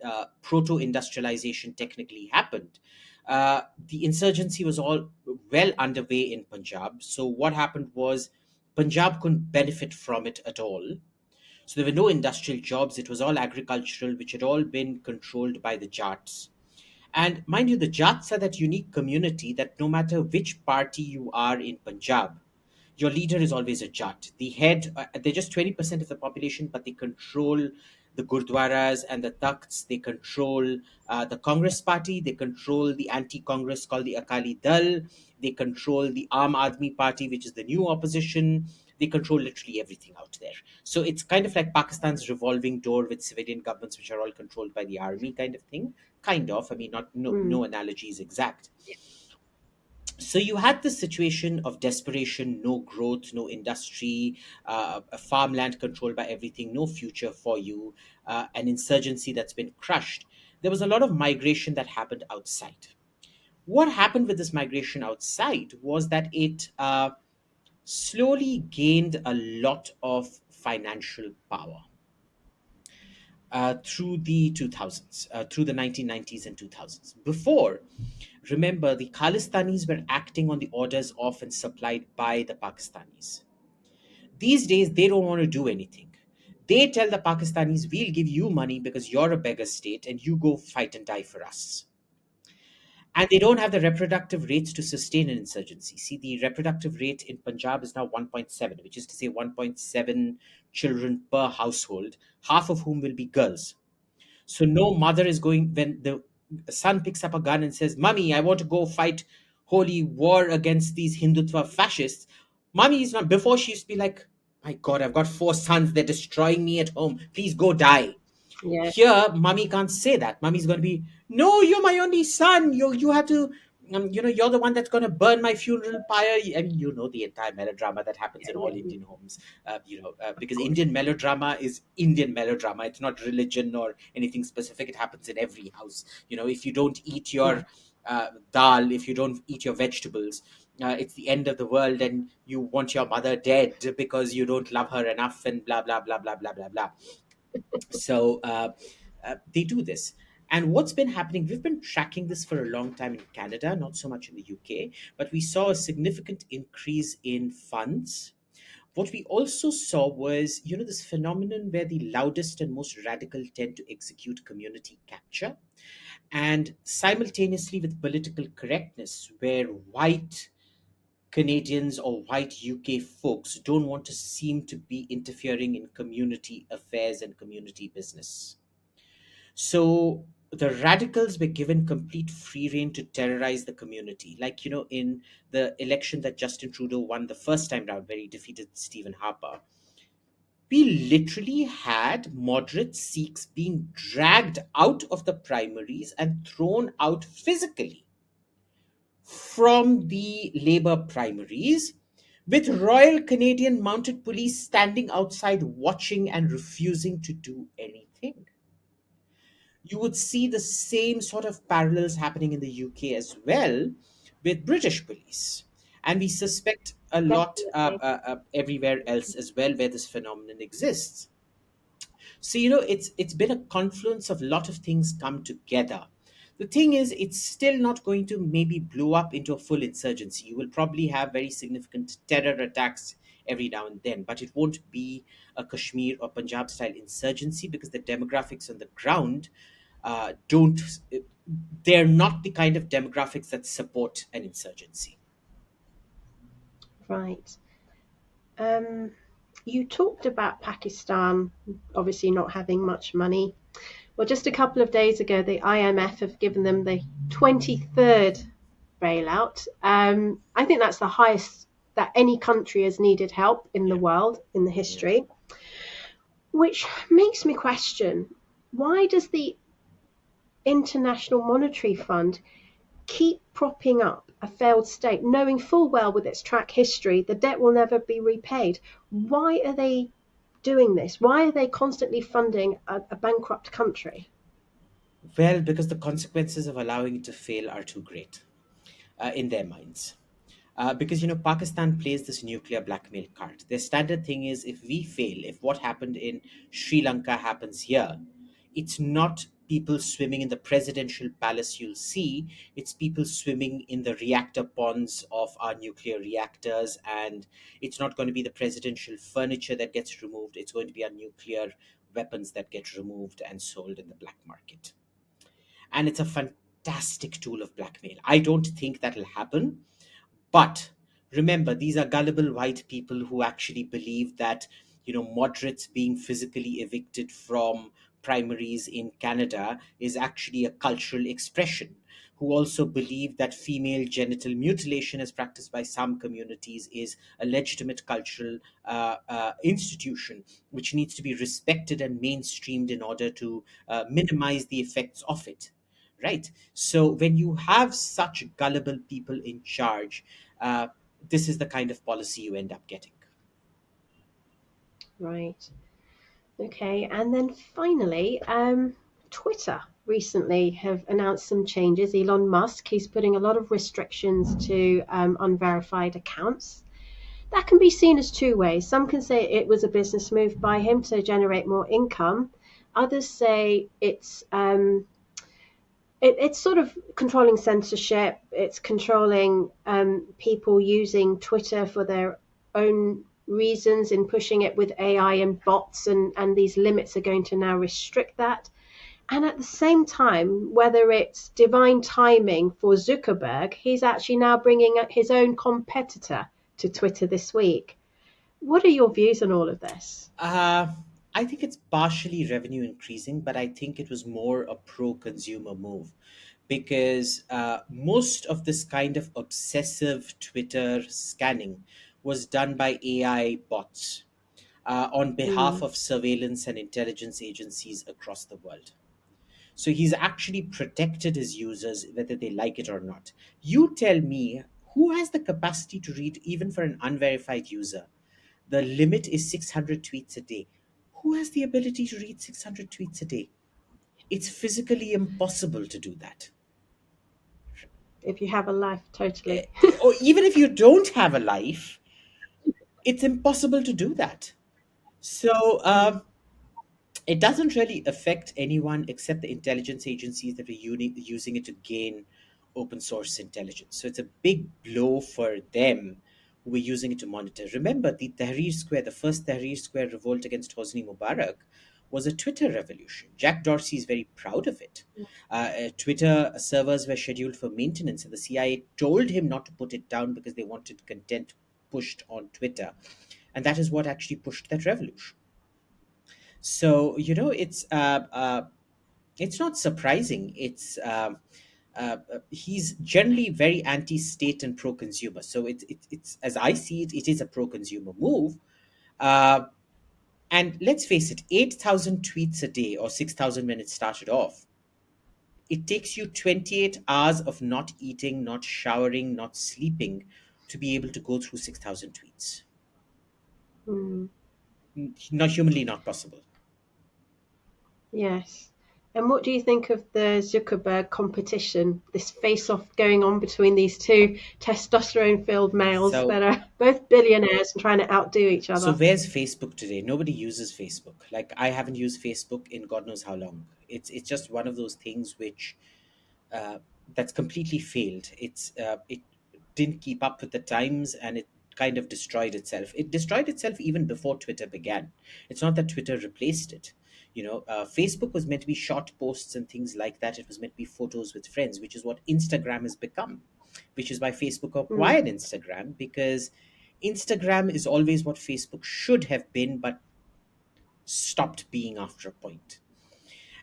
proto industrialization technically happened, the insurgency was all well underway in Punjab. So, what happened was Punjab couldn't benefit from it at all. So, there were no industrial jobs. It was all agricultural, which had all been controlled by the Jats. And mind you, the Jats are that unique community that no matter which party you are in Punjab, your leader is always a Jat. The head, they're just 20% of the population, but they control the Gurdwaras and the Takhts. They control the Congress party. They control the anti Congress called the Akali Dal. They control the Aam Aadmi party, which is the new opposition. They control literally everything out there. So it's kind of like Pakistan's revolving door with civilian governments, which are all controlled by the army, kind of thing. Kind of. I mean, not no Mm. analogy is exact. So you had this situation of desperation, no growth, no industry, a farmland controlled by everything, no future for you, an insurgency that's been crushed. There was a lot of migration that happened outside. What happened with this migration outside was that it slowly gained a lot of financial power through the 2000s, through the 1990s and 2000s. Before, remember, the Khalistanis were acting on the orders of and supplied by the Pakistanis. These days, they don't want to do anything. They tell the Pakistanis, we'll give you money because you're a beggar state and you go fight and die for us. And they don't have the reproductive rates to sustain an insurgency. See, the reproductive rate in Punjab is now 1.7, which is to say 1.7 children per household, half of whom will be girls. So no mother is going when the son picks up a gun and says, "Mommy, I want to go fight holy war against these Hindutva fascists." Mommy is not. Before she used to be like, "My God, I've got four sons. They're destroying me at home. Please go die." Yeah. Here, mommy can't say that. Mommy's going to be, "No, you're my only son. You have to." You're the one that's going to burn my funeral pyre. I mean, the entire melodrama that happens Yeah. in all Yeah. Indian homes. Of Because course. Indian melodrama is Indian melodrama. It's not religion or anything specific. It happens in every house. If you don't eat Yeah. your dal, if you don't eat your vegetables, it's the end of the world, and you want your mother dead because you don't love her enough, and blah blah blah blah blah blah blah. So they do this. And what's been happening, we've been tracking this for a long time in Canada, not so much in the UK, but we saw a significant increase in funds What we also saw was, this phenomenon where the loudest and most radical tend to execute community capture, and simultaneously with political correctness, where white Canadians or white UK folks don't want to seem to be interfering in community affairs and community business. So the radicals were given complete free rein to terrorize the community. Like, in the election that Justin Trudeau won the first time round, where he defeated Stephen Harper, we literally had moderate Sikhs being dragged out of the primaries and thrown out physically from the Labour primaries, with Royal Canadian Mounted Police standing outside watching and refusing to do anything. You would see the same sort of parallels happening in the UK as well with British police. And we suspect a lot Definitely. everywhere else as well where this phenomenon exists. So it's been a confluence of a lot of things come together. The thing is, it's still not going to maybe blow up into a full insurgency. You will probably have very significant terror attacks every now and then, but it won't be a Kashmir or Punjab style insurgency, because the demographics on the ground don't they're not the kind of demographics that support an insurgency. Right. Um, you talked about Pakistan obviously not having much money. Well, just a couple of days ago, the IMF have given them the 23rd bailout. I think that's the highest that any country has needed help in the Yeah, world in the yeah. history, which makes me question, why does the International Monetary Fund keep propping up a failed state, knowing full well with its track history the debt will never be repaid? Why are they doing this? Why are they constantly funding a bankrupt country? Well, because the consequences of allowing it to fail are too great in their minds. Because Pakistan plays this nuclear blackmail card. Their standard thing is, if we fail, if what happened in Sri Lanka happens here, it's not people swimming in the presidential palace you'll see. It's people swimming in the reactor ponds of our nuclear reactors, and it's not going to be the presidential furniture that gets removed. It's going to be our nuclear weapons that get removed and sold in the black market. And it's a fantastic tool of blackmail. I don't think that'll happen, but remember, these are gullible white people who actually believe that, moderates being physically evicted from primaries in Canada is actually a cultural expression, who also believe that female genital mutilation, as practiced by some communities, is a legitimate cultural institution which needs to be respected and mainstreamed in order to minimize the effects of it. Right? So when you have such gullible people in charge, uh, this is the kind of policy you end up getting. Right. Okay. And then finally, Twitter recently have announced some changes. Elon Musk, he's putting a lot of restrictions to unverified accounts. That can be seen as two ways. Some can say it was a business move by him to generate more income. Others say it's sort of controlling censorship. It's controlling people using Twitter for their own reasons in pushing it with AI and bots, and these limits are going to now restrict that. And at the same time, whether it's divine timing for Zuckerberg, he's actually now bringing his own competitor to Twitter this week. What are your views on all of this? Uh, I think it's partially revenue increasing, but I think it was more a pro consumer move, because most of this kind of obsessive Twitter scanning was done by AI bots on behalf Mm, of surveillance and intelligence agencies across the world. So he's actually protected his users, whether they like it or not. You tell me, who has the capacity to read, even for an unverified user? The limit is 600 tweets a day. Who has the ability to read 600 tweets a day? It's physically impossible to do that. if you have a life, Eh, totally. or even if you don't have a life, it's impossible to do that. So Mm, it doesn't really affect anyone except the intelligence agencies that are using it to gain open source intelligence. So it's a big blow for them who were using it to monitor. Remember, the Tahrir Square, the first Tahrir Square revolt against Hosni Mubarak, was a Twitter revolution. Jack Dorsey is very proud of it. Twitter servers were scheduled for maintenance, and the CIA told him not to put it down because they wanted content pushed on Twitter. And that is what actually pushed that revolution. So, it's not surprising. He's generally very anti-state and pro-consumer. So it's as I see it, it is a pro-consumer move. Uh, and let's face it, 8,000 tweets a day or 6,000 when it started off. It takes you 28 hours of not eating, not showering, not sleeping to be able to go through 6,000 tweets. Not humanly not possible. Yes. And what do you think of the Zuckerberg competition, this face-off going on between these two testosterone-filled males that are both billionaires and trying to outdo each other? So where's Facebook today? Nobody uses Facebook. Like, I haven't used Facebook in God knows how long. It's just one of those things which that's completely failed. It didn't keep up with the times, and it kind of destroyed itself. It destroyed itself even before Twitter began. It's not that Twitter replaced it. Facebook was meant to be short posts and things like that. It was meant to be photos with friends, which is what Instagram has become, which is why Facebook acquired Instagram, because Instagram is always what Facebook should have been, but stopped being after a point.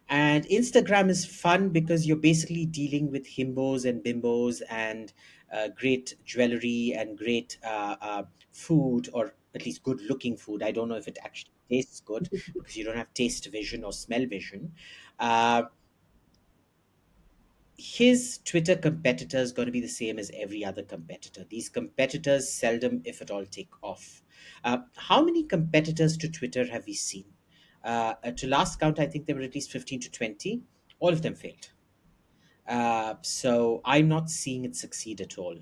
And Instagram is fun because you're basically dealing with himbos and bimbos and great jewelry and great food, or at least good looking food. I don't know if it actually tastes good because you don't have taste vision or smell vision. His Twitter competitor is going to be the same as every other competitor. These competitors seldom, if at all, take off. How many competitors to Twitter have we seen? To last count, I think there were at least 15 to 20. All of them failed. So I'm not seeing it succeed at all.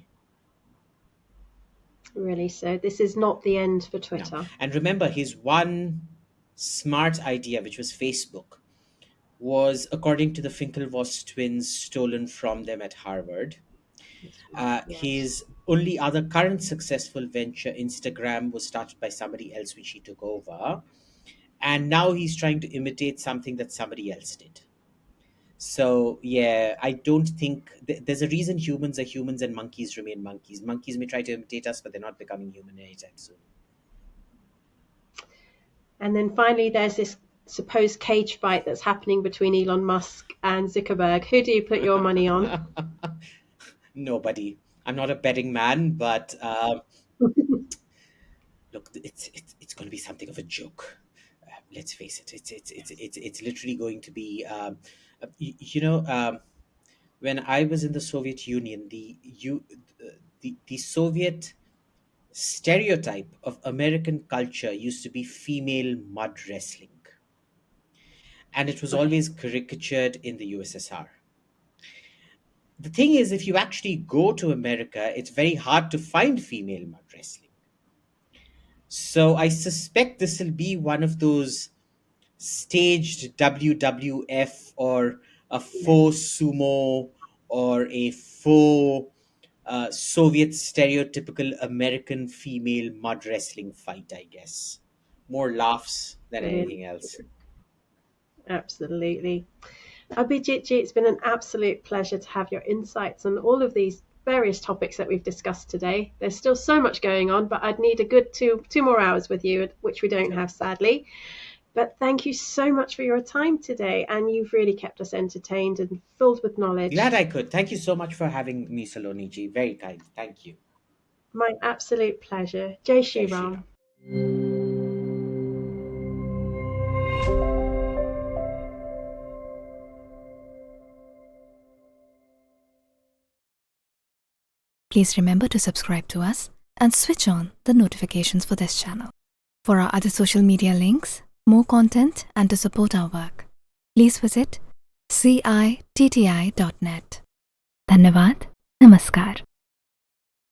Really? So this is not the end for Twitter. No. And remember, his one smart idea, which was Facebook, was, according to the Finkelvoss twins, stolen from them at Harvard. Yes. His only other current successful venture, Instagram, was started by somebody else, which he took over. And now he's trying to imitate something that somebody else did. So, yeah, I don't think there's a reason humans are humans and monkeys remain monkeys. Monkeys may try to imitate us, but they're not becoming human anytime soon. And then finally, there's this supposed cage fight that's happening between Elon Musk and Zuckerberg. Who do you put your money on? Nobody. I'm not a betting man, but look, it's going to be something of a joke. Let's face it. It's literally going to be. When I was in the Soviet Union, the Soviet stereotype of American culture used to be female mud wrestling, and it was always caricatured in the USSR. The thing is, if you actually go to America, it's very hard to find female mud wrestling. So I suspect this will be one of those staged WWF or a faux sumo or a faux Soviet stereotypical American female mud wrestling fight, I guess. More laughs than anything else. Absolutely. Abhijit, it's been an absolute pleasure to have your insights on all of these various topics that we've discussed today. There's still so much going on, but I'd need a good two more hours with you, which we don't have, sadly. But thank you so much for your time today, and you've really kept us entertained and filled with knowledge. Glad I could. Thank you so much for having me, Saloni ji. Very kind. Thank you. My absolute pleasure. Jai Shri Ram. Please remember to subscribe to us and switch on the notifications for this channel. For our other social media links, more content, and to support our work, please visit citti.net. Dhanyavad. Namaskar.